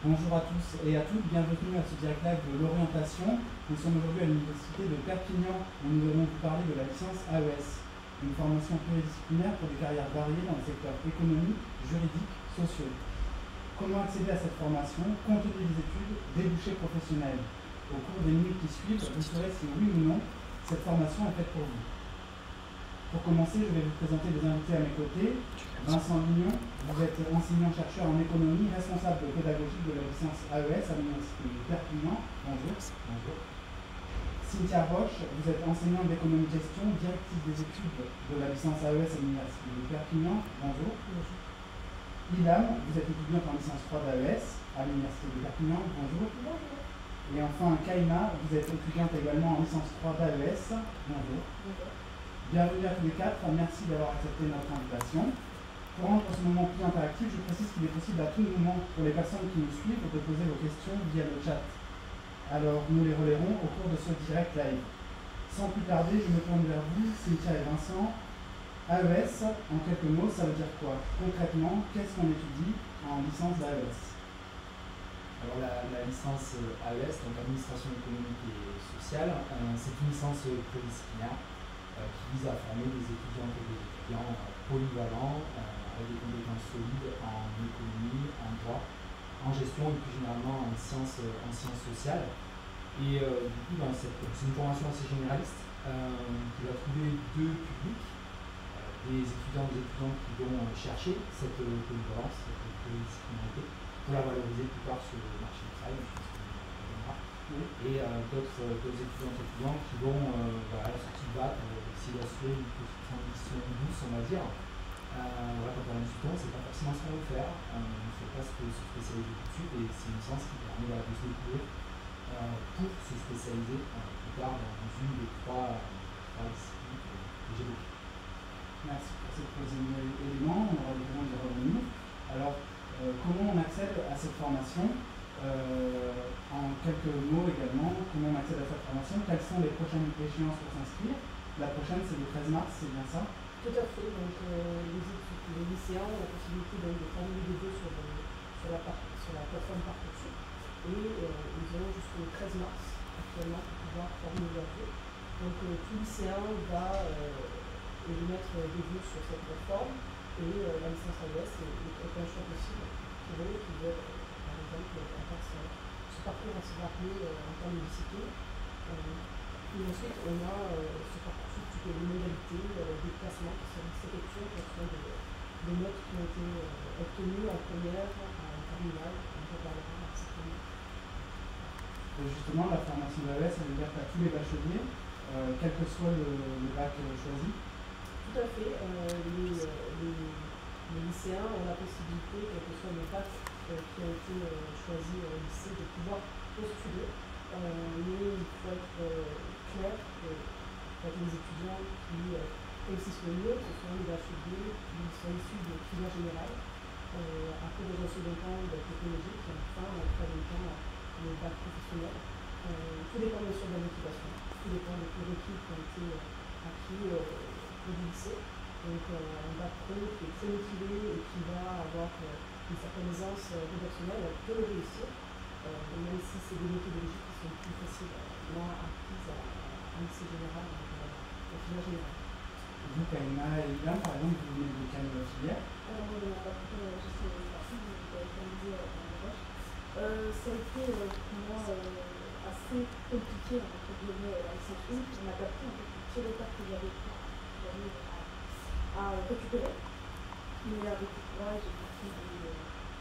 Bonjour à tous et à toutes, bienvenue à ce direct live de l'orientation. Nous sommes aujourd'hui à l'Université de Perpignan où nous allons vous parler de la licence AES, une formation pluridisciplinaire pour des carrières variées dans les secteurs économiques, juridiques, sociaux. Comment accéder à cette formation, contenu des études, débouchés professionnels. Au cours des minutes qui suivent, vous saurez si oui ou non cette formation est faite pour vous. Pour commencer, je vais vous présenter des invités à mes côtés. Vincent Lignon, vous êtes enseignant-chercheur en économie, responsable pédagogique de la licence AES à l'Université de Perpignan. Bonjour. Bonjour. Cynthia Roche, vous êtes enseignante d'économie-gestion, directrice des études de la licence AES à l'Université de Perpignan. Bonjour. Bonjour. Ilham, vous êtes étudiante en licence 3 d'AES à l'Université de Perpignan. Bonjour. Bonjour. Et enfin, Kaina, vous êtes étudiante également en licence 3 d'AES. Bonjour. Bonjour. Bienvenue à tous les quatre, merci d'avoir accepté notre invitation. Pour rendre ce moment plus interactif, je précise qu'il est possible à tout moment pour les personnes qui nous suivent de poser vos questions via le chat. Alors nous les relayerons au cours de ce direct live. Sans plus tarder, je me tourne vers vous, Cynthia et Vincent. AES, en quelques mots, ça veut dire quoi? Concrètement, qu'est-ce qu'on étudie en licence d'AES? Alors la licence AES, donc Administration économique et sociale, c'est une licence pluridisciplinaire qui vise à former des étudiantes et des étudiants polyvalents avec des compétences solides en économie, en droit, en gestion et plus généralement en sciences sociales. Et du coup, c'est une formation assez généraliste qui va trouver deux publics, des étudiants et des étudiantes qui vont chercher cette polyvalence, cette pluridisciplinarité, pour la valoriser plus tard sur le marché du travail, et d'autres étudiants et étudiants qui vont, à la sortie de bac, essayer d'assurer une petite transition douce, on va dire. Voilà, quand on a du temps, c'est pas forcément ce qu'on veut faire, on ne sait pas se spécialiser tout de suite, et c'est une licence qui permet de se découvrir pour se spécialiser plus tard dans une des trois disciplines que j'évoquais. Merci pour ce troisième élément, on aura l'occasion d'y revenir. Alors, comment on accède à cette formation? En quelques mots également, comment on accède à cette formation? Quelles sont les prochaines échéances pour s'inscrire? La prochaine, c'est le 13 mars, c'est bien ça? Tout à fait. Donc, les lycéens ont la possibilité de formuler des vœux sur la plateforme Parcoursup. Et ils ont jusqu'au 13 mars actuellement pour pouvoir formuler leurs vœux. Donc, tout lycéen va émettre des vœux sur cette plateforme. Et la licence AES est un choix possible pour eux qui veulent, par exemple, avoir ce parcours assez varié en termes de discipline. Et ensuite, on a ce parcours, toutes les modalités, des classements qui sont s'effectuent en fonction des notes qui ont été obtenues en première, en terminale, on reparlera à certains moments. Justement, la formation d'AES, elle est ouverte à tous les bacheliers, quel que soit le bac choisi. Tout à fait. Les lycéens ont la possibilité, quel que soit le bac qui a été choisi au lycée, de pouvoir postuler. Mais il faut être clair que les étudiants qui réussissent le mieux, ce sont les bacheliers qui sont issus de filière générale, après dans un second temps de technologique, et enfin en troisième temps le bac professionnel. Tout dépend bien sûr de la motivation, tout dépend des prérequis qui ont été acquis au lycée. Donc un bac pro qui est très motivé et qui va avoir une certaine aisance rédactionnelle peut le réussir, même si c'est des méthodologies qui sont plus facilement acquises à lycée général, en filière générale. Vous, Kaina et Ilham, par exemple, vous venez de quelle filière? Alors, moi, de ma part, je suis partie du organisé en Roche. Ça a été pour moi assez compliqué, entre guillemets, la licence 1. On a adapté un peu tout le retard que j'avais à récupérer. Mais avec le courage et beaucoup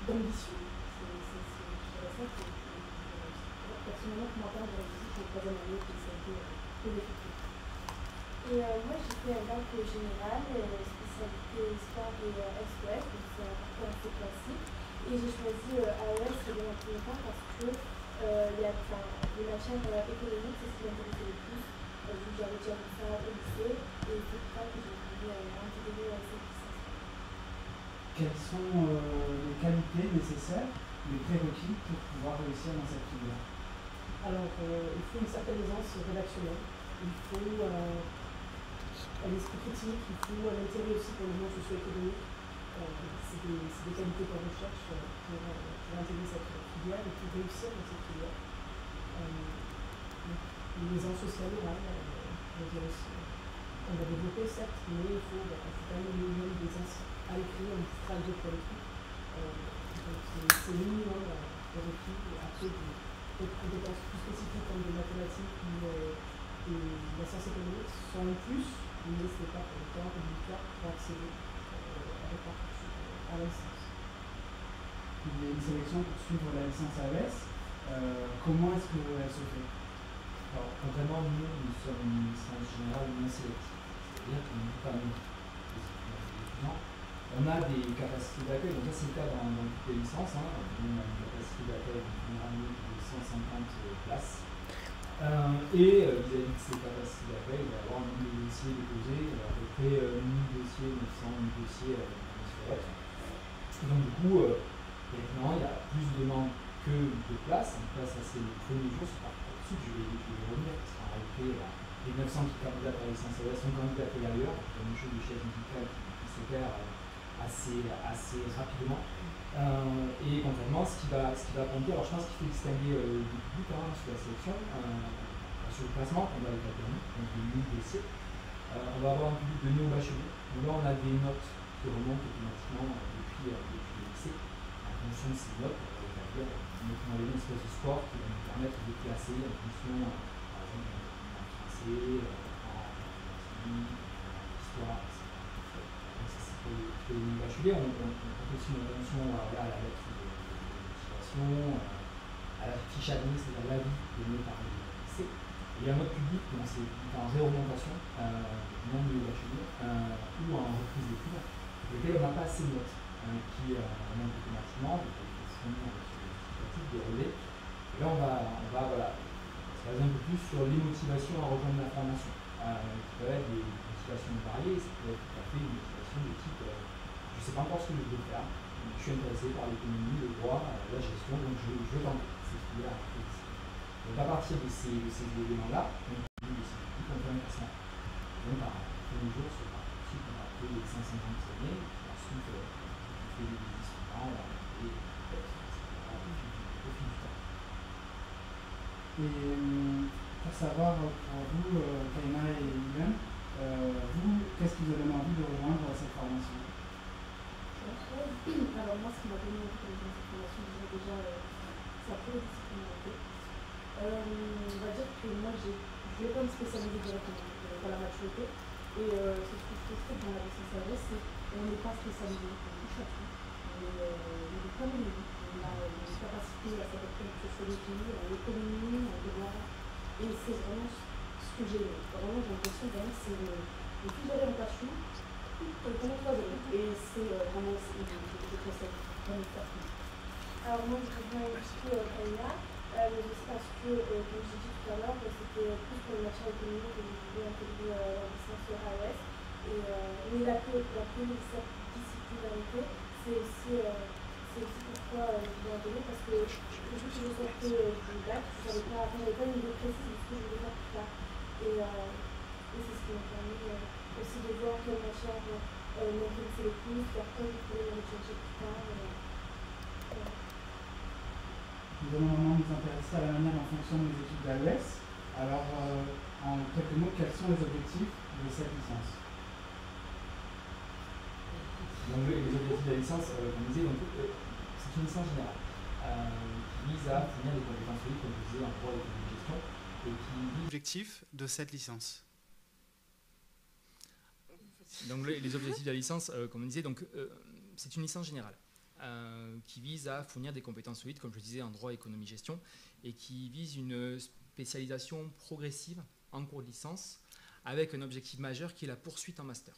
d'ambition, c'est ça que personnellement, pour ma part, j'ai réussi. C'est le troisième année que ça a été très difficile. Et moi, j'ai fait un bac général, spécialité histoire et SOS, donc c'est un parcours assez classique. Et j'ai choisi AES dans un premier temps parce que les matières économiques, c'est ce qui m'intéressait le plus. J'avais déjà vu ça au lycée, et c'est pour ça que j'ai voulu intégrer cette licence. Quelles sont les qualités nécessaires, les prérequis pour pouvoir réussir dans cette filière? Alors, il faut une certaine aisance rédactionnelle, il faut un esprit critique, il faut un intérêt aussi pour le monde socio-économique. C'est des qualités qu'on recherche pour intégrer cette filière. filière et pour réussir dans cette filière. Les ans social oral, je veux dire aussi. On va développer certes, mais il faut quand même le minimum des ans à l'écrit, un petit trajet pour l'écrit. Donc c'est le minimum pour l'écrit. Après, des compétences plus spécifiques comme des mathématiques ou la science économique sont un plus, mais ce n'est pas pour le temps obligatoire pour accéder avec Parcoursup à la licence. Il y a une sélection pour suivre la licence AES. Comment est-ce qu'elle se fait? Alors, concrètement, nous sommes une licence générale non sélective. C'est-à-dire qu'on ne dit pas nous, les étudiants. On a des capacités d'accueil, donc ça c'est le cas dans toutes les licences. On a une capacité d'accueil en première année de 150 places. Vis-à-vis de ces capacités d'accueil, il va y avoir un nombre de dossiers déposés, à peu près 1000 dossiers, 900 dossiers scolaires. Et donc du coup, maintenant, il y a plus de demandes que de places. En tout cas, ça c'est le premier jour sur Parcoursup, je vais revenir, parce qu'en réalité, les 900 qui candidatent à la licence AES sont candidatés ailleurs, il y a une chose de chaise musicale qui s'opère assez rapidement. Et concrètement, ce qui va compter, alors je pense qu'il faut distinguer du public sur la sélection, sur le classement, on va établir, donc des 1000 dossiers. On va avoir un public de néo-bacheliers, donc là on a des notes qui remontent automatiquement depuis le lycée. En fonction de ces notes, on va établir notamment une espèce de score qui va nous permettre de classer en fonction, par exemple, en français, en histoire, etc. Pour les bacheliers, on porte aussi une attention à la lettre de motivation, à la fiche admin, c'est-à-dire l'avis donné par le lycée. Et un autre public, c'est en réorientation, non de bachelier, ou en reprise d'études, pour lequel on n'a pas assez de notes, qui montent automatiquement, des qualifications significatives, des relais. Et là, on va se baser un peu plus sur les motivations à rejoindre la formation, qui peuvent être des motivations variées, ça peut être tout à fait une motivation de type je ne sais pas encore ce que je veux faire, je suis intéressé par l'économie, le droit, la gestion, donc je veux tenter cette filière. Donc à partir de ces éléments-là, on fait un classement. Donc à premier jour, sur Parcoursup, on va appeler les 550 années, ensuite on fait des visites suivantes, on va appeler les textes, etc. au fil du temps. Et pour savoir, pour vous, Kaina et Yvan, vous, qu'est-ce qui vous a donné envie de rejoindre cette formation? Alors moi, ce qui m'a donné envie de rejoindre cette formation, déjà sa pluridisciplinarité. On va dire que moi, je ne vais pas me spécialiser directement dans la maturité. Et c'est ce que je trouve dans la licence AES, c'est qu'on n'est pas spécialisé, on touche à tout. On est comme une vie. On a une capacité à s'adapter en sociologie, en économie, en droit. Et c'est vraiment ce que j'ai aimé. Vraiment, j'ai l'impression que c'est une fiche d'orientation. Et c'est vraiment je conseille vraiment de faire tout. Alors moi je reviens un petit peu Kaina, mais aussi parce que, comme j'ai dit tout à l'heure, c'était plus pour les matières économiques que je voulais intégrer la licence AES. Mais la pluridisciplinarité, c'est aussi pourquoi je voulais intégrer, parce que depuis que je sortais du bac, je n'avais pas une idée précise de ce que je voulais faire plus tard. Et c'est ce qui m'a permis aussi de voir quelle matière m'intéresser le plus, vers quoi je pouvais me rechercher plus tard. Nous allons maintenant nous intéresser à la manière dont fonctionnent les études d'AES. Alors, en quelques mots, quels sont les objectifs de cette licence? Donc, les objectifs de la licence, comme je disais, c'est une licence générale qui vise à fournir des compétences solides, comme je disais, en droit et en gestion, et qui vise... L'objectif de cette licence. Donc les objectifs de la licence, comme on disait, c'est une licence générale qui vise à fournir des compétences solides, comme je disais, en droit, économie, gestion, et qui vise une spécialisation progressive en cours de licence, avec un objectif majeur qui est la poursuite en master.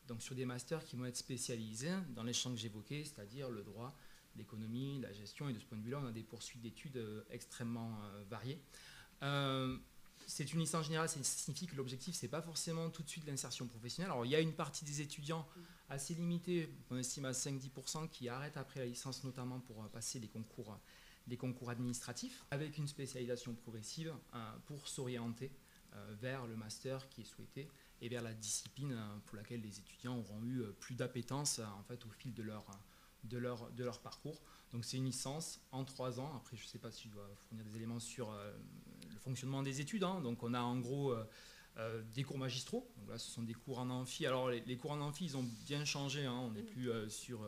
Donc sur des masters qui vont être spécialisés dans les champs que j'évoquais, c'est-à-dire le droit, l'économie, la gestion, et de ce point de vue-là, on a des poursuites d'études extrêmement variées. C'est une licence générale, ça signifie que l'objectif, ce n'est pas forcément tout de suite l'insertion professionnelle. Alors, il y a une partie des étudiants assez limitée, on estime à 5-10%, qui arrêtent après la licence, notamment pour passer les concours administratifs, avec une spécialisation progressive pour s'orienter vers le master qui est souhaité et vers la discipline pour laquelle les étudiants auront eu plus d'appétence en fait, au fil de leur de leur parcours. Donc c'est une licence en 3 ans. Après, je ne sais pas si je dois fournir des éléments sur le fonctionnement des études. Donc on a en gros des cours magistraux. Donc là, ce sont des cours en amphi. Alors les cours en amphi, ils ont bien changé. On n'est plus sur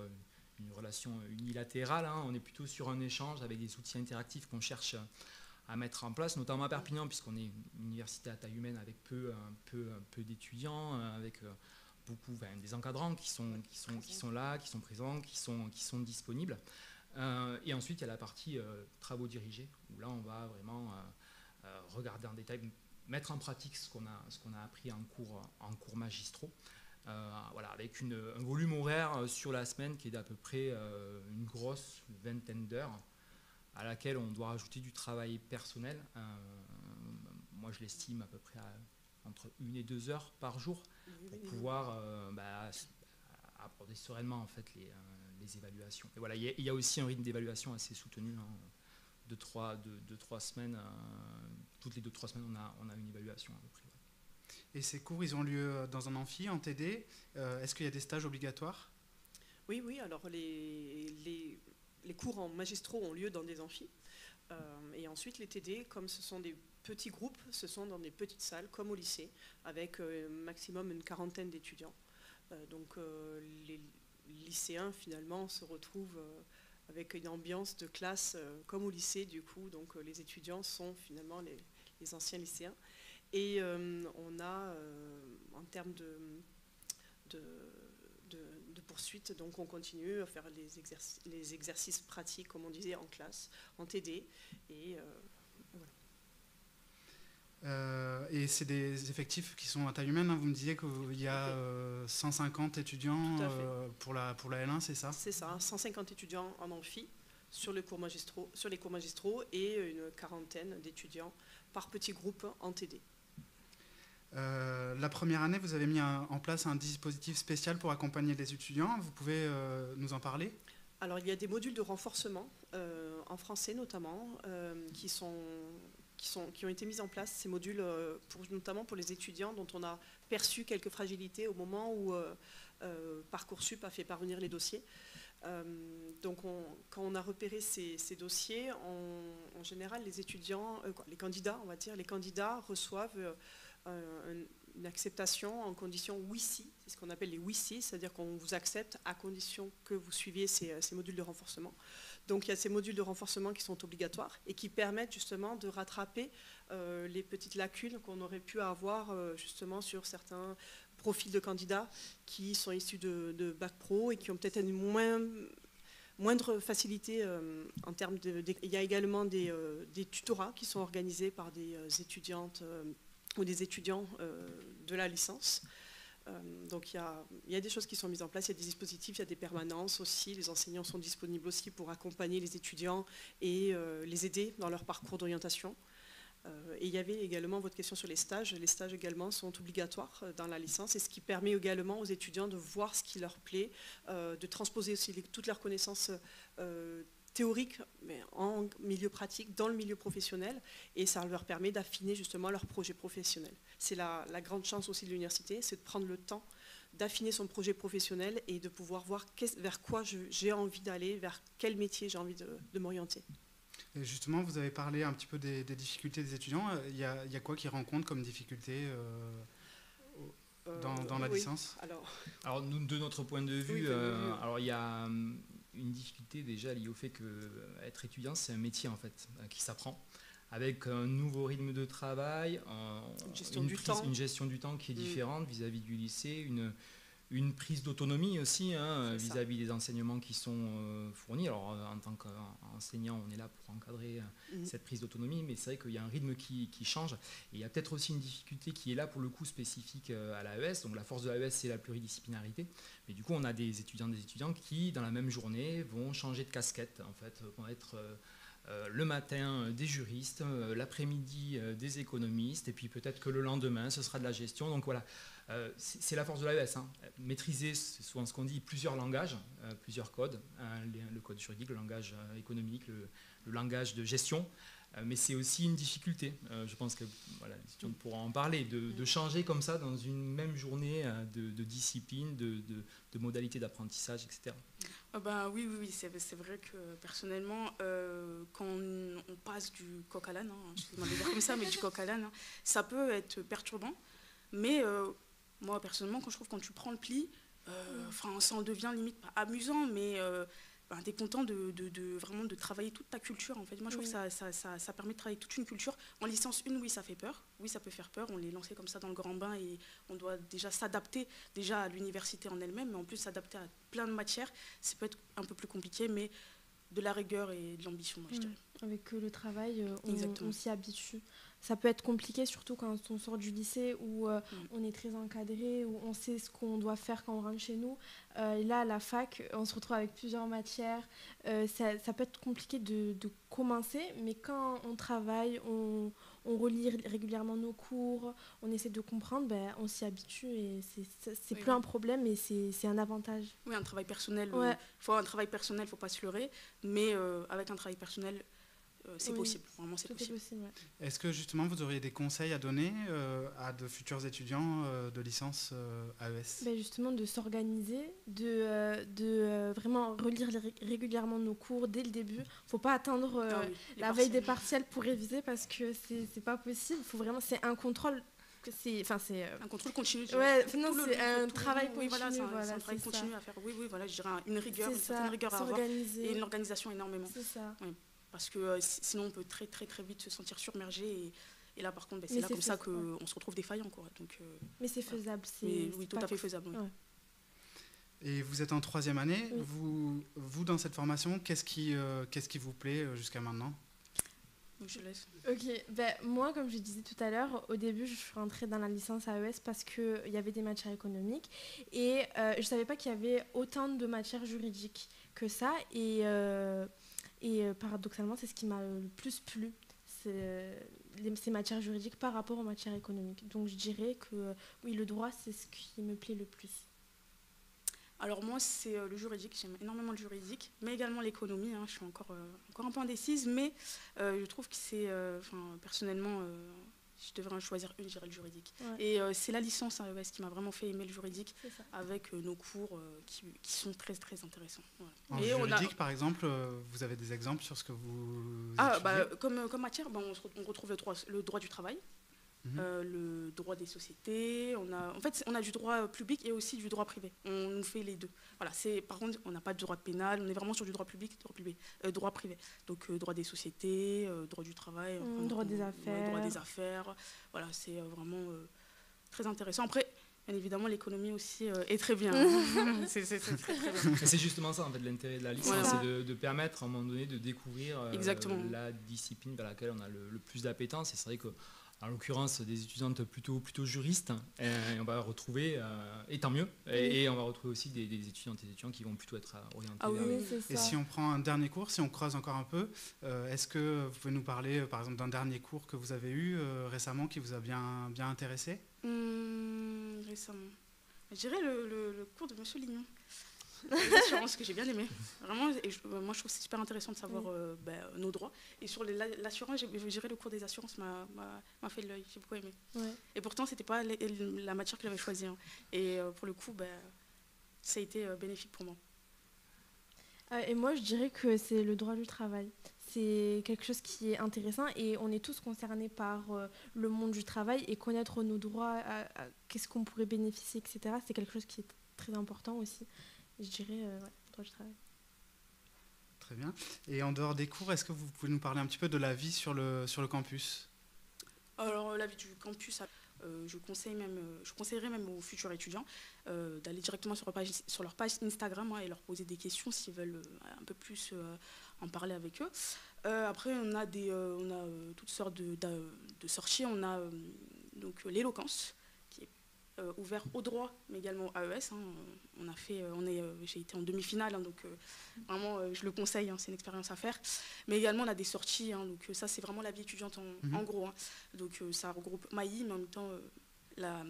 une relation unilatérale. On est plutôt sur un échange avec des outils interactifs qu'on cherche à mettre en place, notamment à Perpignan, puisqu'on est une université à taille humaine avec peu d'étudiants, avec beaucoup, des encadrants qui sont là, qui sont présents, qui sont disponibles. Et ensuite, il y a la partie travaux dirigés, où là, on va vraiment regarder en détail, mettre en pratique ce qu'on a appris en cours magistraux, avec un volume horaire sur la semaine qui est d'à peu près une grosse vingtaine d'heures, à laquelle on doit rajouter du travail personnel. Moi, je l'estime à peu près entre 1 et 2 heures par jour pour pouvoir aborder sereinement en fait, les évaluations. Et voilà, il y a aussi un rythme d'évaluation assez soutenu, de 3 semaines. Toutes les 2-3 semaines, on a une évaluation à peu près. Et ces cours, ils ont lieu dans un amphi, en TD. Est-ce qu'il y a des stages obligatoires ? Oui, alors les cours en magistraux ont lieu dans des amphis. Et ensuite, les TD, comme ce sont des petits groupes, ce sont dans des petites salles, comme au lycée, avec maximum une quarantaine d'étudiants. Donc les lycéens, finalement, se retrouvent avec une ambiance de classe comme au lycée, du coup. Donc les étudiants sont finalement les anciens lycéens. Et on a, en termes de poursuite, donc on continue à faire les exercices pratiques, comme on disait, en classe, en TD. Et voilà. Et c'est des effectifs qui sont à taille humaine. Vous me disiez qu'il y a 150 étudiants pour la L1, c'est ça ? C'est ça, 150 étudiants en amphi sur les cours magistraux et une quarantaine d'étudiants par petits groupes en TD. La première année, vous avez mis en place un dispositif spécial pour accompagner les étudiants. Vous pouvez nous en parler ? Alors, il y a des modules de renforcement, en français notamment, qui ont été mis en place, ces modules, notamment pour les étudiants dont on a perçu quelques fragilités au moment où Parcoursup a fait parvenir les dossiers. Donc quand on a repéré ces dossiers, en général, les candidats reçoivent une acceptation en condition oui-si, c'est ce qu'on appelle les oui-si, c'est-à-dire qu'on vous accepte à condition que vous suiviez ces modules de renforcement. Donc il y a ces modules de renforcement qui sont obligatoires et qui permettent justement de rattraper les petites lacunes qu'on aurait pu avoir justement sur certains profils de candidats qui sont issus de Bac Pro et qui ont peut-être une moindre facilité en termes il y a également des tutorats qui sont organisés par des étudiantes ou des étudiants de la licence. Donc il y a des choses qui sont mises en place, il y a des dispositifs, il y a des permanences aussi, les enseignants sont disponibles aussi pour accompagner les étudiants et les aider dans leur parcours d'orientation. Et il y avait également votre question sur les stages également sont obligatoires dans la licence, et ce qui permet également aux étudiants de voir ce qui leur plaît, de transposer aussi toutes leurs connaissances théoriques mais en milieu pratique, dans le milieu professionnel, et ça leur permet d'affiner justement leur projet professionnel. C'est la grande chance aussi de l'université, c'est de prendre le temps d'affiner son projet professionnel et de pouvoir voir vers quoi j'ai envie d'aller, vers quel métier j'ai envie de m'orienter. Et justement, vous avez parlé un petit peu des difficultés des étudiants. Il y a quoi qu'ils rencontrent comme difficultés dans la licence ? Alors nous, de notre point de vue, alors il y a une difficulté déjà liée au fait qu'être étudiant, c'est un métier en fait qui s'apprend, avec un nouveau rythme de travail, une gestion du temps qui est différente vis-à-vis du lycée, une prise d'autonomie aussi vis-à-vis des enseignements qui sont fournis. Alors en tant qu'enseignant, on est là pour encadrer cette prise d'autonomie, mais c'est vrai qu'il y a un rythme qui change. Et il y a peut-être aussi une difficulté qui est là pour le coup spécifique à l'AES. Donc la force de l'AES, c'est la pluridisciplinarité. Mais du coup, on a des étudiants qui, dans la même journée, vont changer de casquette, en fait, vont être le matin des juristes, l'après-midi des économistes, et puis peut-être que le lendemain, ce sera de la gestion. Donc voilà. C'est la force de l'AES, maîtriser, c'est souvent ce qu'on dit, plusieurs langages, plusieurs codes, le code juridique, le langage économique, le langage de gestion, Mais c'est aussi une difficulté, je pense que voilà, les étudiants pourront en parler, de changer comme ça dans une même journée de discipline, de modalités d'apprentissage, etc. Oui, c'est vrai que personnellement, quand on passe du coq à l'âne, excusez-moi de dire comme ça, mais du coq à l'âne, ça peut être perturbant. Mais moi, personnellement, quand tu prends le pli, ça en devient limite pas amusant, mais tu es content vraiment de travailler toute ta culture. En fait. Moi, je trouve que ça permet de travailler toute une culture. En licence 1, oui, ça fait peur. Oui, ça peut faire peur. On les lancé comme ça dans le grand bain et on doit déjà s'adapter déjà à l'université en elle-même, mais en plus s'adapter à plein de matières. Ça peut être un peu plus compliqué, mais de la rigueur et de l'ambition, moi, je dirais. Avec le travail, on s'y habitue. Ça peut être compliqué, surtout quand on sort du lycée où on est très encadré, où on sait ce qu'on doit faire quand on rentre chez nous. Et là, à la fac, on se retrouve avec plusieurs matières. Ça peut être compliqué de commencer, mais quand on travaille, on relit régulièrement nos cours, on essaie de comprendre, on s'y habitue et c'est plus un problème, mais c'est un avantage. Oui, un travail personnel, faut pas se leurrer, mais avec un travail personnel, c'est possible, vraiment c'est possible. Est-ce que justement vous auriez des conseils à donner à de futurs étudiants de licence AES? Justement de s'organiser, de vraiment relire régulièrement nos cours dès le début. Il ne faut pas attendre la veille des partiels pour réviser parce que c'est pas possible. C'est un contrôle. C'est un contrôle continu. C'est un travail continu. C'est un travail continu à faire. Oui, voilà, je dirais une rigueur, une certaine rigueur à avoir et une organisation énormément. C'est ça. Oui. Parce que sinon on peut très très très vite se sentir submergé et là par contre c'est là comme ça qu'on se retrouve défaillant quoi. Donc, mais c'est faisable. Oui, tout à fait faisable. Oui. Ouais. Et vous êtes en 3e année. Oui. Vous dans cette formation, qu'est-ce qui vous plaît jusqu'à maintenant? Je laisse. Ok, moi comme je disais tout à l'heure, au début je suis rentrée dans la licence AES parce qu'il y avait des matières économiques et je ne savais pas qu'il y avait autant de matières juridiques que ça et paradoxalement, c'est ce qui m'a le plus plu, ces matières juridiques par rapport aux matières économiques. Donc je dirais que oui, le droit, c'est ce qui me plaît le plus. Alors moi, c'est le juridique, j'aime énormément le juridique, mais également l'économie. Je suis encore un peu indécise, mais je trouve que c'est, personnellement, si je devrais en choisir une, je dirais le juridique. Ouais. Et c'est la licence AES qui m'a vraiment fait aimer le juridique, avec nos cours qui sont très très intéressants. Voilà. En juridique, par exemple, vous avez des exemples sur ce que vous étudiez? Comme matière, on retrouve le droit du travail, le droit des sociétés. On a du droit public et aussi du droit privé. On nous fait les deux. Voilà, par contre, on n'a pas de droit pénal, on est vraiment sur du droit public, droit privé. Donc, droit des sociétés, droit du travail, droit des affaires. Droit des affaires. Voilà, c'est vraiment très intéressant. Après, bien évidemment, l'économie aussi est très bien. C'est très, très bien. C'est justement ça, en fait, l'intérêt de la licence, c'est de permettre, à un moment donné, de découvrir la discipline vers laquelle on a le plus d'appétence. Et c'est vrai que en l'occurrence des étudiantes plutôt juristes, et on va retrouver, et tant mieux, et on va retrouver aussi des étudiantes et des étudiants qui vont plutôt être orientés vers... Et si on prend un dernier cours, si on creuse encore un peu, est-ce que vous pouvez nous parler par exemple d'un dernier cours que vous avez eu récemment qui vous a bien intéressé? Récemment, je dirais le cours de Monsieur Lignon. L'assurance que j'ai bien aimé. Vraiment, moi je trouve que c'est super intéressant de savoir nos droits. Et sur l'assurance, je dirais le cours des assurances m'a fait de l'œil, j'ai beaucoup aimé. Ouais. Et pourtant, c'était pas la matière que j'avais choisie. Et pour le coup, ça a été bénéfique pour moi. Et moi, je dirais que c'est le droit du travail. C'est quelque chose qui est intéressant et on est tous concernés par le monde du travail et connaître nos droits, qu'est-ce qu'on pourrait bénéficier, etc. C'est quelque chose qui est très important aussi. Je dirais droit du travail. Très bien. Et en dehors des cours, est-ce que vous pouvez nous parler un petit peu de la vie sur le campus? Alors, la vie du campus, je conseillerais même aux futurs étudiants d'aller directement sur leur page Instagram et leur poser des questions s'ils veulent un peu plus en parler avec eux. Après, on a toutes sortes de sorties. On a donc l'éloquence, qui est ouvert au droit, mais également à AES. J'ai été en demi-finale, donc vraiment, je le conseille, c'est une expérience à faire. Mais également, on a des sorties, donc ça, c'est vraiment la vie étudiante en gros. Donc ça regroupe Maï, mais en même temps,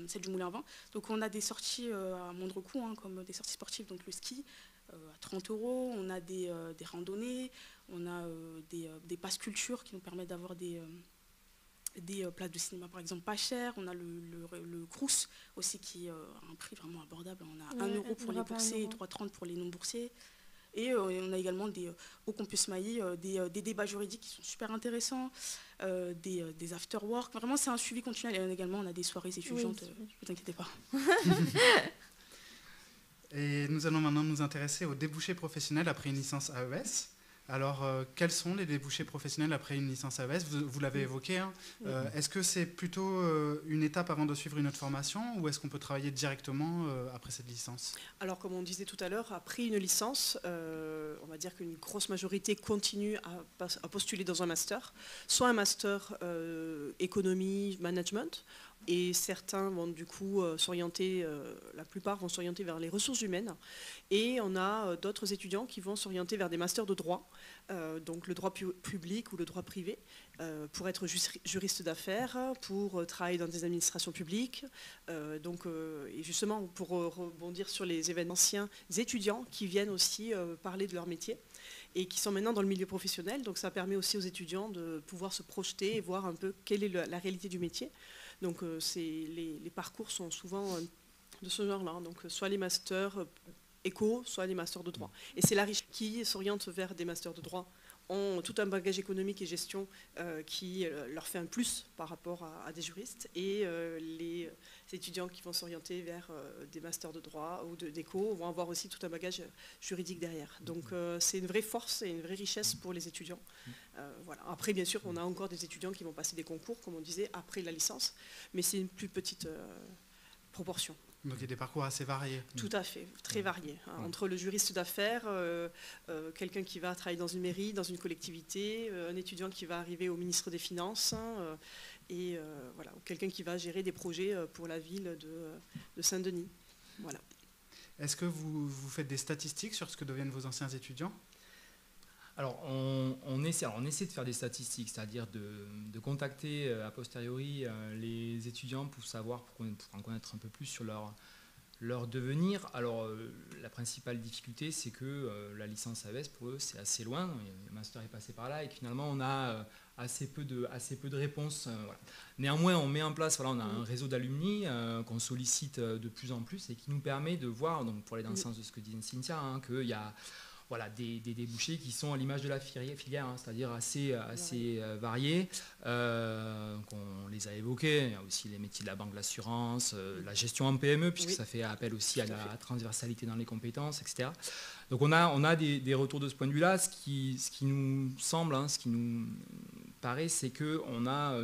celle du Moulin à Vent. Donc on a des sorties à moindre coût, comme des sorties sportives, donc le ski, à 30 €. On a des randonnées, On a des passes culture qui nous permettent d'avoir des places de cinéma par exemple pas chères. On a le Crous aussi qui a un prix vraiment abordable. On a 1 euro pour les boursiers et 3,30 pour les non-boursiers. Et on a également au Campus Mailly des débats juridiques qui sont super intéressants, des after-work. Vraiment, c'est un suivi continuel. Et également, on a des soirées étudiantes, ne vous inquiétez pas. Et nous allons maintenant nous intéresser aux débouchés professionnels après une licence AES. Alors, quels sont les débouchés professionnels après une licence AES? Vous l'avez évoqué. Hein. Est-ce que c'est plutôt une étape avant de suivre une autre formation ou est-ce qu'on peut travailler directement après cette licence? Alors, comme on disait tout à l'heure, après une licence, on va dire qu'une grosse majorité continue à postuler dans un master, soit un master économie, management, et certains vont du coup s'orienter, la plupart vont s'orienter vers les ressources humaines, et on a d'autres étudiants qui vont s'orienter vers des masters de droit, donc le droit public ou le droit privé, pour être juriste d'affaires, pour travailler dans des administrations publiques, et justement pour rebondir sur les événements anciens étudiants qui viennent aussi parler de leur métier et qui sont maintenant dans le milieu professionnel, donc ça permet aussi aux étudiants de pouvoir se projeter et voir un peu quelle est la réalité du métier. Donc les parcours sont souvent de ce genre-là, donc soit les masters éco, soit les masters de droit. Et c'est la richesse qui s'oriente vers des masters de droit, ont tout un bagage économique et gestion qui leur fait un plus par rapport à des juristes, et les étudiants qui vont s'orienter vers des masters de droit ou d'éco vont avoir aussi tout un bagage juridique derrière. Donc c'est une vraie force et une vraie richesse pour les étudiants. Voilà. Après, bien sûr, on a encore des étudiants qui vont passer des concours, comme on disait, après la licence, mais c'est une plus petite proportion. Donc il y a des parcours assez variés. Tout à fait, très variés. Hein, entre le juriste d'affaires, quelqu'un qui va travailler dans une mairie, dans une collectivité, un étudiant qui va arriver au ministre des Finances, et voilà, quelqu'un qui va gérer des projets pour la ville de Saint-Denis. Voilà. Est-ce que vous faites des statistiques sur ce que deviennent vos anciens étudiants? Alors on essaie de faire des statistiques, c'est-à-dire de contacter a posteriori les étudiants pour en connaître un peu plus sur leur devenir. Alors la principale difficulté, c'est que la licence AES pour eux c'est assez loin, le master est passé par là et que finalement on a assez peu de réponses. Voilà. Néanmoins on met en place, on a un réseau d'alumni qu'on sollicite de plus en plus et qui nous permet de voir, donc pour aller dans le sens de ce que disait Cynthia, hein, qu'il y a des débouchés qui sont à l'image de la filière, hein, c'est-à-dire assez variés. On les a évoqués. Il y a aussi les métiers de la banque, l'assurance, la gestion en PME, puisque ça fait appel aussi à la transversalité dans les compétences, etc. Donc on a des retours de ce point de vue-là. Ce qui nous semble, hein, ce qui nous paraît, c'est qu'on a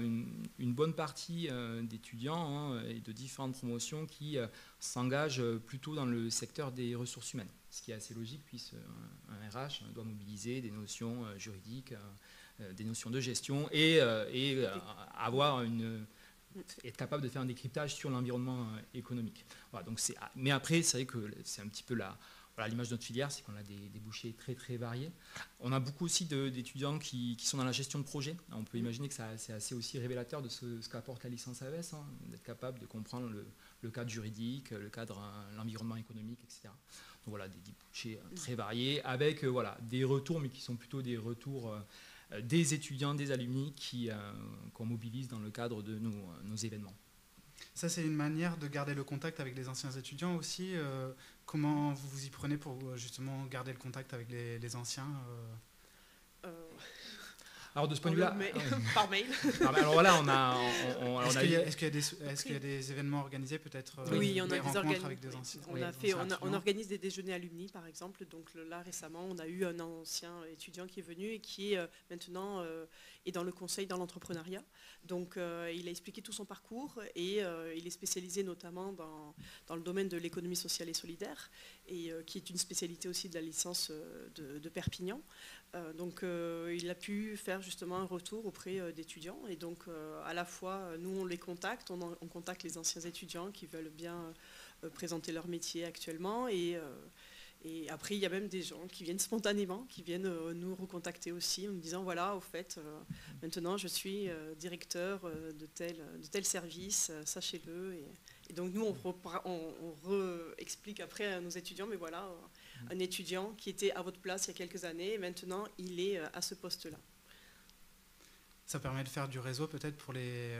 une bonne partie d'étudiants et de différentes promotions qui s'engagent plutôt dans le secteur des ressources humaines. Ce qui est assez logique, puisqu'un RH doit mobiliser des notions juridiques, des notions de gestion et être capable de faire un décryptage sur l'environnement économique. Voilà, donc mais après, c'est vrai que c'est un petit peu l'image de notre filière, c'est qu'on a des débouchés très très variés. On a beaucoup aussi d'étudiants qui sont dans la gestion de projet. On peut imaginer que c'est assez aussi révélateur de ce qu'apporte la licence AES, hein, d'être capable de comprendre le cadre juridique, l'environnement économique, etc. Donc voilà, des débouchés très variés, avec des retours, mais qui sont plutôt des retours des étudiants, des alumni qu'on mobilise dans le cadre de nos événements. Ça, c'est une manière de garder le contact avec les anciens étudiants aussi. Comment vous vous y prenez pour justement garder le contact avec les anciens Alors de ce point de vue-là, par mail. Alors voilà, est-ce qu'il y a des événements organisés peut-être? Oui, on a des rencontres avec des anciens. On organise des déjeuners alumni par exemple. Donc là récemment, on a eu un ancien étudiant qui est venu et qui maintenant est dans le conseil, dans l'entrepreneuriat. Donc il a expliqué tout son parcours et il est spécialisé notamment dans le domaine de l'économie sociale et solidaire, et qui est une spécialité aussi de la licence de Perpignan. Donc il a pu faire justement un retour auprès d'étudiants, et donc à la fois nous on les contacte, on contacte les anciens étudiants qui veulent bien présenter leur métier actuellement, et après il y a même des gens qui viennent spontanément, qui viennent nous recontacter aussi en nous disant voilà, au fait maintenant je suis directeur de tel service, sachez-le, et donc nous on explique après à nos étudiants, mais voilà, un étudiant qui était à votre place il y a quelques années et maintenant il est à ce poste-là. Ça permet de faire du réseau peut-être pour les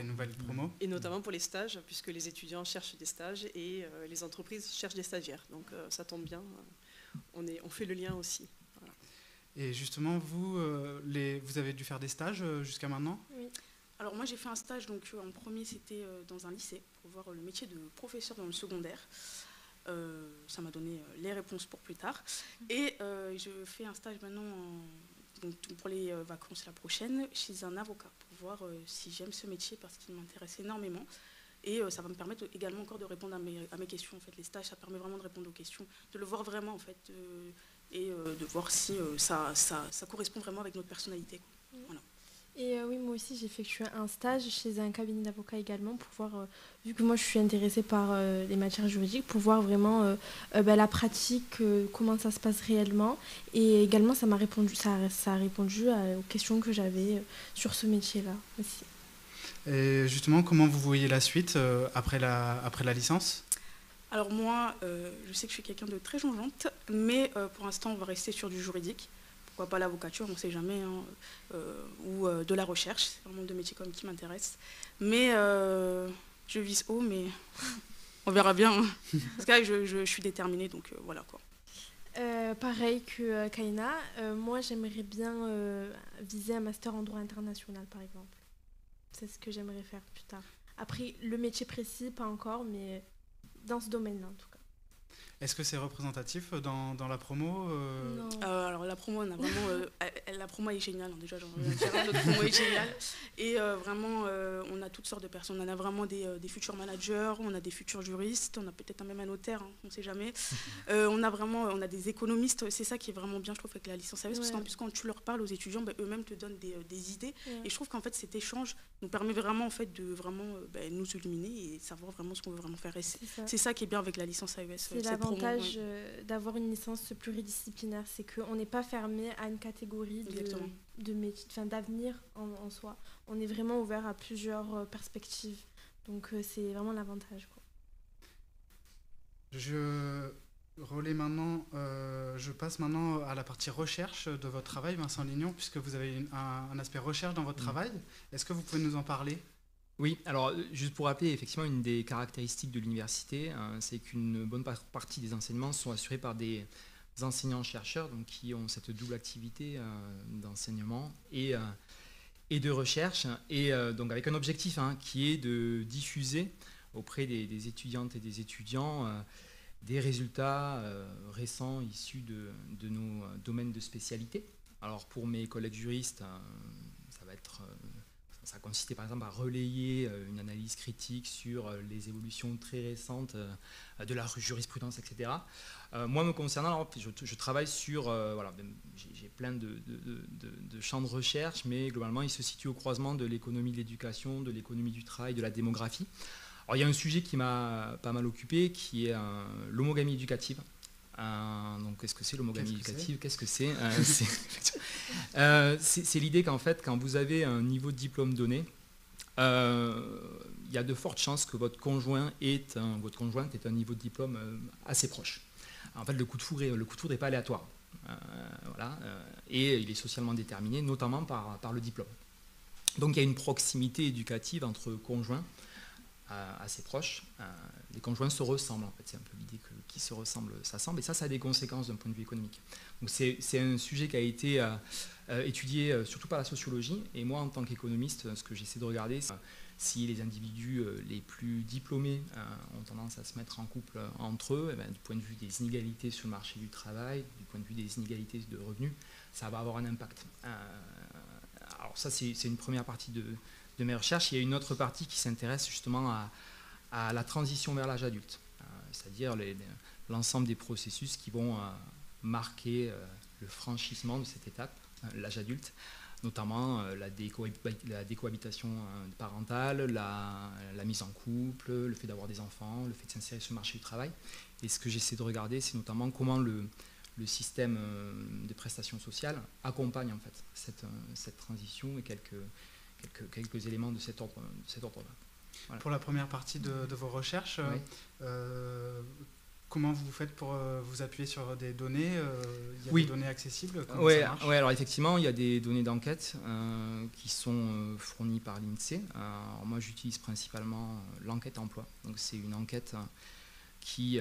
nouvelles promos. Et notamment pour les stages, puisque les étudiants cherchent des stages et les entreprises cherchent des stagiaires. Donc ça tombe bien, on fait le lien aussi. Voilà. Et justement, vous avez dû faire des stages jusqu'à maintenant? Oui. Alors moi j'ai fait un stage, donc en premier c'était dans un lycée, pour voir le métier de professeur dans le secondaire. Ça m'a donné les réponses pour plus tard. Et je fais un stage maintenant donc pour les vacances la prochaine chez un avocat pour voir si j'aime ce métier parce qu'il m'intéresse énormément et ça va me permettre également encore de répondre à mes questions. En fait, les stages, ça permet vraiment de répondre aux questions, de le voir vraiment en fait et de voir si ça correspond vraiment avec notre personnalité, quoi. Voilà. Et oui, moi aussi j'ai effectué un stage chez un cabinet d'avocats également pour voir, vu que moi je suis intéressée par les matières juridiques, pour voir vraiment la pratique, comment ça se passe réellement. Et également ça a répondu aux questions que j'avais sur ce métier-là aussi. Et justement, comment vous voyez la suite après la licence? Alors moi, je sais que je suis quelqu'un de très changeante, mais pour l'instant on va rester sur du juridique. Pourquoi pas l'avocature, on ne sait jamais, hein, ou de la recherche, c'est vraiment deux métiers comme qui m'intéressent. Mais je vise haut, mais on verra bien. Hein. Parce que là, je suis déterminée, donc voilà quoi. Pareil que Kaina, moi j'aimerais bien viser un master en droit international par exemple. C'est ce que j'aimerais faire plus tard. Après, le métier précis, pas encore, mais dans ce domaine-là en tout cas. Est-ce que c'est représentatif dans la promo Non. Alors la promo, on a vraiment, la promo est géniale, hein, déjà j'en ai dire, notre promo est géniale. Et vraiment, on a toutes sortes de personnes. On a vraiment des futurs managers, on a des futurs juristes, on a peut-être même un notaire, hein, on ne sait jamais. On a des économistes, c'est ça qui est vraiment bien, je trouve, avec la licence AES, parce qu'en plus quand tu leur parles aux étudiants, eux-mêmes te donnent des idées. Ouais. Et je trouve qu'en fait cet échange nous permet vraiment en fait, de vraiment nous illuminer et savoir vraiment ce qu'on veut vraiment faire. Et c'est ça qui est bien avec la licence AES. C'est l'avantage d'avoir une licence pluridisciplinaire, c'est qu'on n'est pas fermé à une catégorie de métier, d'avenir en soi. On est vraiment ouvert à plusieurs perspectives. Donc c'est vraiment l'avantage, quoi. Je passe maintenant à la partie recherche de votre travail, Vincent Lignon, puisque vous avez un aspect recherche dans votre travail. Est-ce que vous pouvez nous en parler ? Oui, alors juste pour rappeler, effectivement, une des caractéristiques de l'université, c'est qu'une bonne partie des enseignements sont assurés par des enseignants-chercheurs, donc qui ont cette double activité d'enseignement et de recherche, et donc avec un objectif qui est de diffuser auprès des étudiantes et des étudiants des résultats récents issus de nos domaines de spécialité. Alors pour mes collègues juristes, ça a consisté par exemple à relayer une analyse critique sur les évolutions très récentes de la jurisprudence, etc. Moi, me concernant, alors, je travaille sur... j'ai plein de champs de recherche, mais globalement, il se situe au croisement de l'économie de l'éducation, de l'économie du travail, de la démographie. Alors, il y a un sujet qui m'a pas mal occupé, qui est l'homogamie éducative. Donc, qu'est-ce que c'est l'homogamie éducative ? Qu'est-ce que c'est C'est l'idée qu'en fait, quand vous avez un niveau de diplôme donné, il y a de fortes chances que votre conjointe ait un niveau de diplôme assez proche. En fait, le coup de foudre n'est pas aléatoire. Et il est socialement déterminé, notamment par le diplôme. Donc, il y a une proximité éducative entre conjoints assez proches. Les conjoints se ressemblent, en fait. C'est un peu l'idée que qui se ressemblent s'assemblent, et ça a des conséquences d'un point de vue économique. Donc c'est un sujet qui a été étudié surtout par la sociologie, et moi en tant qu'économiste, ce que j'essaie de regarder, c'est si les individus les plus diplômés ont tendance à se mettre en couple entre eux, du point de vue des inégalités sur le marché du travail, du point de vue des inégalités de revenus, ça va avoir un impact. Alors ça c'est une première partie de mes recherches. Il y a une autre partie qui s'intéresse justement à la transition vers l'âge adulte, c'est-à-dire l'ensemble des processus qui vont marquer le franchissement de cette étape, l'âge adulte, notamment la décohabitation parentale, la mise en couple, le fait d'avoir des enfants, le fait de s'insérer sur le marché du travail. Et ce que j'essaie de regarder, c'est notamment comment le système des prestations sociales accompagne en fait cette transition et quelques éléments de cet ordre-là. Voilà. Pour la première partie de vos recherches, oui. Comment vous faites pour vous appuyer sur des données Il y a Oui. des données accessibles? Oui, ça marche? alors effectivement, il y a des données d'enquête qui sont fournies par l'INSEE. Alors moi, j'utilise principalement l'enquête emploi. Donc c'est une enquête qui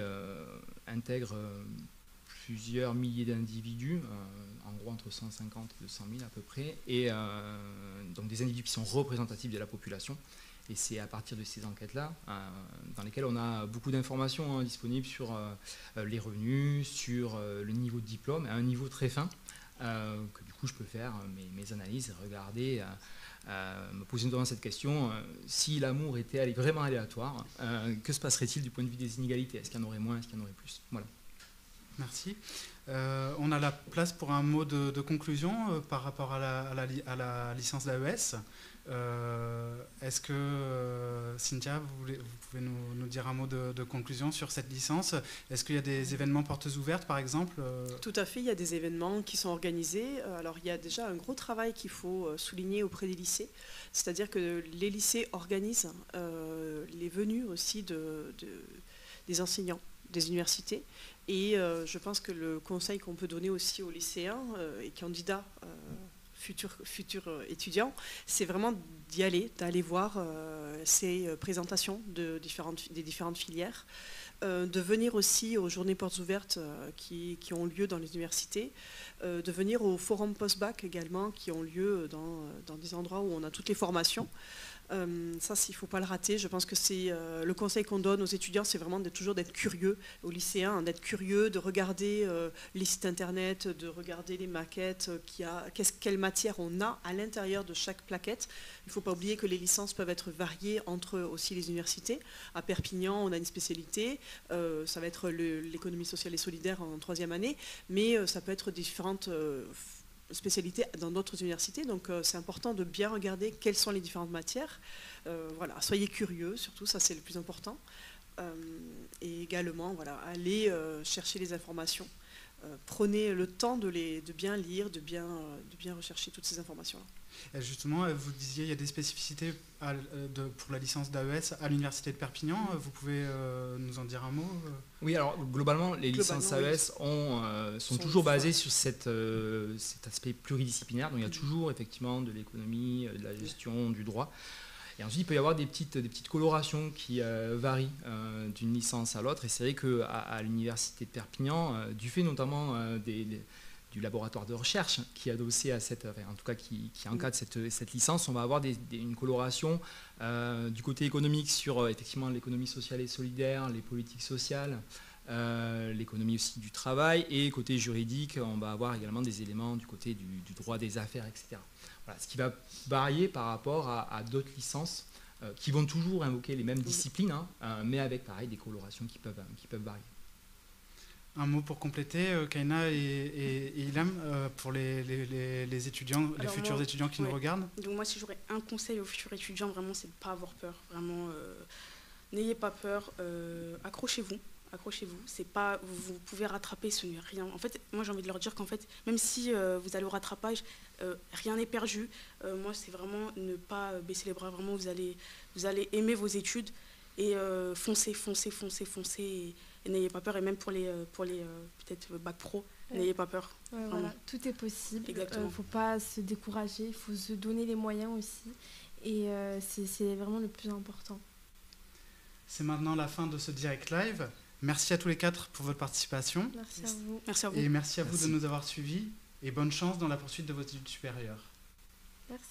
intègre plusieurs milliers d'individus, en gros entre 150 et 200 000 à peu près, et donc des individus qui sont représentatifs de la population. Et c'est à partir de ces enquêtes-là, dans lesquelles on a beaucoup d'informations disponibles sur les revenus, sur le niveau de diplôme, à un niveau très fin, que du coup je peux faire mes analyses, regarder, me poser notamment cette question, si l'amour était vraiment aléatoire, que se passerait-il du point de vue des inégalités? Est-ce qu'il y en aurait moins, est-ce qu'il y en aurait plus? Voilà. Merci. On a la place pour un mot de conclusion par rapport à la licence d'AES. Est-ce que, Cynthia, vous pouvez nous dire un mot de conclusion sur cette licence? Est-ce qu'il y a des événements portes ouvertes, par exemple? Tout à fait, il y a des événements qui sont organisés. Alors, il y a déjà un gros travail qu'il faut souligner auprès des lycées. C'est-à-dire que les lycées organisent les venues aussi des enseignants des universités. Et je pense que le conseil qu'on peut donner aussi aux lycéens et candidats futurs étudiants, c'est vraiment d'aller voir ces présentations des différentes filières, de venir aussi aux journées portes ouvertes qui ont lieu dans les universités, de venir aux forums post-bac également qui ont lieu dans des endroits où on a toutes les formations. Ça, il ne faut pas le rater. Je pense que c'est le conseil qu'on donne aux étudiants, c'est vraiment toujours d'être curieux, aux lycéens, d'être curieux, de regarder les sites internet, de regarder les maquettes, quelle matière on a à l'intérieur de chaque plaquette. Il ne faut pas oublier que les licences peuvent être variées entre aussi les universités. À Perpignan, on a une spécialité, ça va être l'économie sociale et solidaire en 3e année, mais ça peut être différentes spécialités dans d'autres universités, donc c'est important de bien regarder quelles sont les différentes matières. Voilà, soyez curieux, surtout, ça c'est le plus important. Et également, voilà, allez chercher les informations. Prenez le temps de bien lire, de bien rechercher toutes ces informations-là. Et justement, vous disiez il y a des spécificités pour la licence d'AES à l'université de Perpignan. Vous pouvez nous en dire un mot? Oui, alors globalement, les licences AES sont toujours basées sur cet aspect pluridisciplinaire. Donc il y a toujours effectivement de l'économie, de la gestion, du droit. Et ensuite, il peut y avoir des petites colorations qui varient d'une licence à l'autre. Et c'est vrai qu'à l'université de Perpignan, du fait notamment du laboratoire de recherche qui est adossé à en tout cas qui encadre cette licence, on va avoir une coloration du côté économique sur effectivement l'économie sociale et solidaire, les politiques sociales, l'économie aussi du travail, et côté juridique, on va avoir également des éléments du côté du droit des affaires, etc. Voilà, ce qui va varier par rapport à d'autres licences qui vont toujours invoquer les mêmes disciplines, mais avec pareil des colorations qui peuvent varier. Un mot pour compléter, Kaina et Ilham, pour les étudiants, les futurs étudiants qui nous regardent. Donc moi, si j'aurais un conseil aux futurs étudiants, vraiment, c'est de ne pas avoir peur. Vraiment, n'ayez pas peur, accrochez-vous. C'est pas, vous pouvez rattraper, ce n'est rien. En fait, moi j'ai envie de leur dire qu'en fait, même si vous allez au rattrapage, rien n'est perdu. Moi, c'est vraiment ne pas baisser les bras. Vraiment, vous allez aimer vos études et foncez. Et n'ayez pas peur. Et même pour les peut-être bac pro, n'ayez pas peur. Ouais, voilà, tout est possible. Il ne faut pas se décourager. Il faut se donner les moyens aussi. Et c'est vraiment le plus important. C'est maintenant la fin de ce direct live. Merci à tous les 4 pour votre participation. Merci à vous. Merci à vous. Et merci à vous de nous avoir suivis. Et bonne chance dans la poursuite de vos études supérieures. Merci.